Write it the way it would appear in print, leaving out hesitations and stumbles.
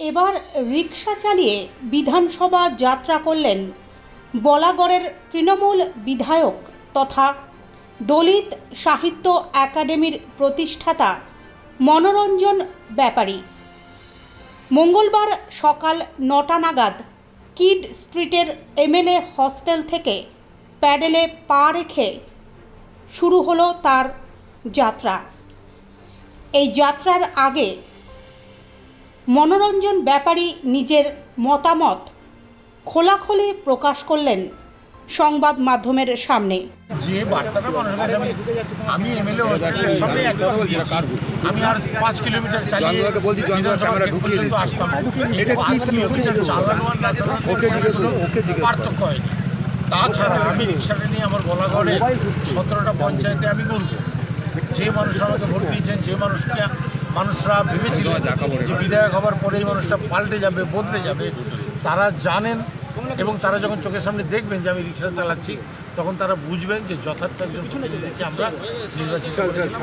এবার রিকশা চালিয়ে বিধানসভা যাত্রা করলেন বলাগড়ের তৃণমূল বিধায়ক তথা দলিত সাহিত্য একাডেমির প্রতিষ্ঠাতা মনোরঞ্জন ব্যাপারী। মঙ্গলবার সকাল ৯টা নাগাদ কিড স্ট্রিটের এমএলএ হস্টেল থেকে প্যাডেলে পা রেখে শুরু হলো তার যাত্রা। এই যাত্রার আগে মনোরঞ্জন ব্যাপারী নিজের মতামত খোলাখুলি প্রকাশ করলেন সংবাদ মাধ্যমের সামনে। যে বার্তাটা মানুষের কাছে আমি এমএলএ হোস্টেলের সামনে একদম দিয়েছি। আমি আর ৫ কিলোমিটার চালিয়ে আসতাম। এটা ৫ কিলোমিটার চালানো আর না চালানো পার্থক্য হয়নি। তাছাড়া আমি রিক্সাটা নিয়ে আমার বলাগড়ে ১৭টা পঞ্চায়েতে আমি বলব, যে মানুষরা আমাকে ভোট দিয়েছেন, যে মানুষরা ভেবেছিলেন যে বিধায়ক হওয়ার পরে এই মানুষটা পাল্টে যাবে, বদলে যাবে, তারা জানেন এবং তারা যখন চোখের সামনে দেখবেন যে আমি রিক্সা চালাচ্ছি তখন তারা বুঝবেন যে যথার্থ একজন প্রতিনিধিকে আমরা নির্বাচিত করেছি।